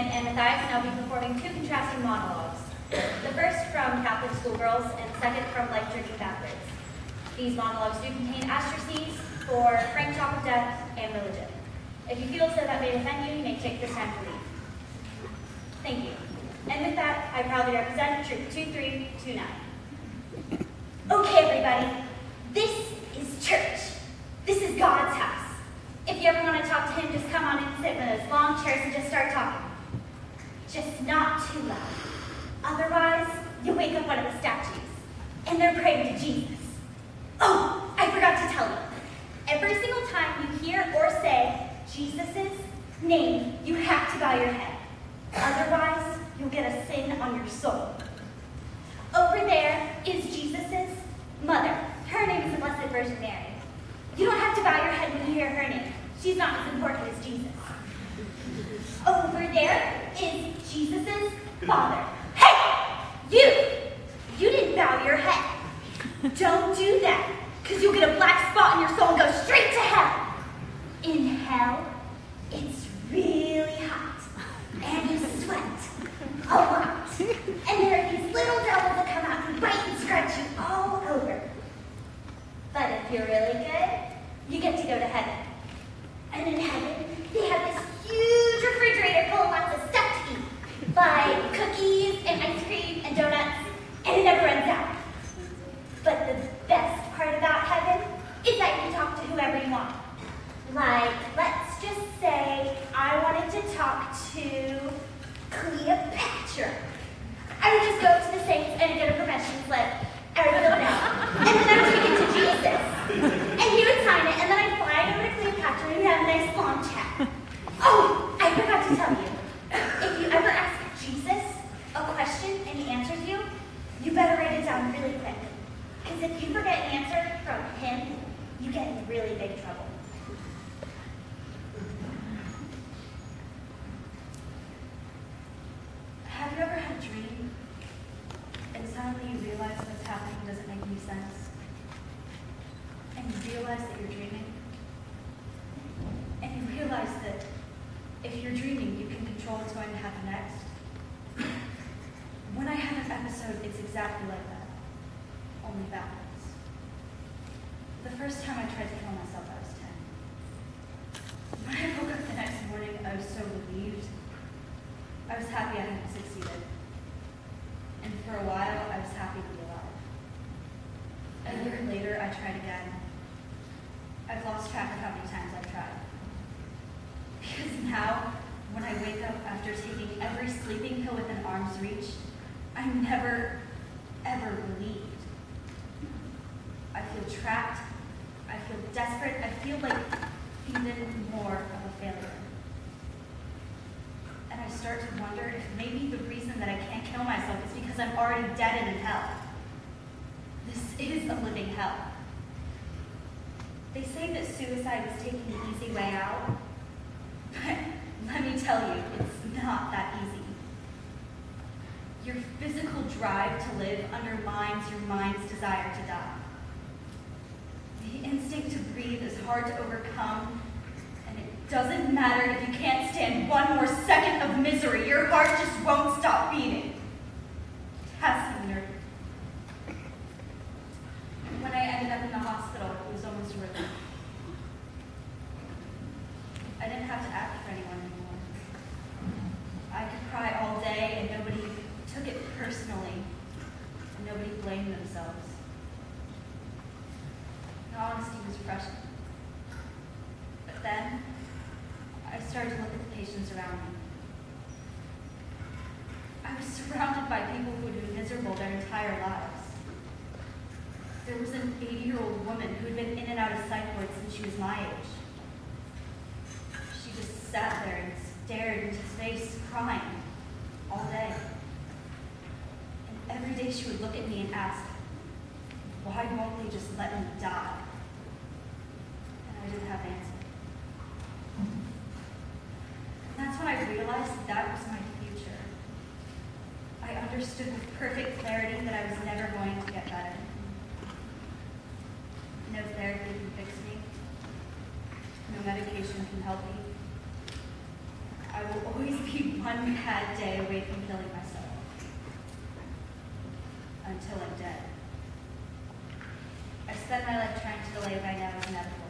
and Matthias and I'll be performing two contrasting monologues. The first from Catholic schoolgirls and the second from Life Journey Backwards. These monologues do contain astraces for frank talk of death and religion. If you feel as though that may offend you, you may take this time to leave. Thank you. And with that, I proudly represent Troop 2329. Okay, everybody, this is church. This is God's house. If you ever want to talk to him, just come on and sit in those long chairs and just start talking. Just not too loud. Otherwise, you'll wake up one of the statues, and they're praying to Jesus. Oh, I forgot to tell you. Every single time you hear or say Jesus' name, you have to bow your head. Otherwise, you'll get a sin on your soul. Over there is Jesus' mother. Her name is the Blessed Virgin Mary. You don't have to bow your head when you hear her name. She's not as important as Jesus. Over there is Jesus' father. Hey! You didn't bow your head. Don't do that, because you'll get a black spot in your soul and go straight to hell. In hell, it's really hot, and you sweat a lot. And there are these little devils that come out and bite and scratch you all over. But if you're really good, you get to go to heaven. And in heaven, they have this huge refrigerator full of lots of stuff to eat, like cookies and ice cream and donuts, and it never runs out. But the best part about heaven is that you can talk to whoever you want. Like, let's just say I wanted to talk to Cleopatra. I would just go to the saints and get a permission slip. I would fill it out. And then I would take it to Jesus. And he would sign it, and then I'd fly over to Cleopatra and we'd have a nice long chat. Oh, I forgot to tell you. If you ever ask Jesus a question and he answers you, you better write it down really quick. Because if you forget an answer from him, you get in really big trouble. Have you ever had a dream and suddenly you realize what's happening doesn't make any sense? And you realize that you're dreaming? And you realize that if you're dreaming, you can control what's going to happen next? When I have an episode, it's exactly like that, only backwards. The first time I tried to kill myself, I was 10. When I woke up the next morning, I was so relieved. I was happy I had succeeded. And for a while, I was happy to be alive. A year later, I tried again. I've lost track of how many times I've tried. Because now, when I wake up after taking every sleeping pill within arm's reach, I'm never, ever relieved. I feel trapped. I feel desperate. I feel like even more of a failure. And I start to wonder if maybe the reason that I can't kill myself is because I'm already dead and in hell. This is a living hell. They say that suicide is taking the easy way out, but let me tell you, it's not that easy. Your physical drive to live undermines your mind's desire to die. The instinct to breathe is hard to overcome, and it doesn't matter if you can't stand one more second of misery. Your heart just won't stop beating. Passing nerve. When I ended up in the hospital, it was almost worth it. I didn't have to act for anyone anymore. I could cry all day and nobody took it personally, and nobody blamed themselves. The honesty was refreshing. But then, I started to look at the patients around me. I was surrounded by people who had been miserable their entire lives. There was an 80-year-old woman who had been in and out of psych wards since she was my age. She just sat there and stared into space, crying all day. And every day she would look at me and ask, why won't they just let me die? And I didn't have an answer. And that's when I realized that was my future. I understood with perfect clarity that I was never going to get better. No therapy can fix me. No medication can help me. I I will always be one bad day away from killing myself. Until I'm dead. I've spent my life trying to delay what I know is inevitable.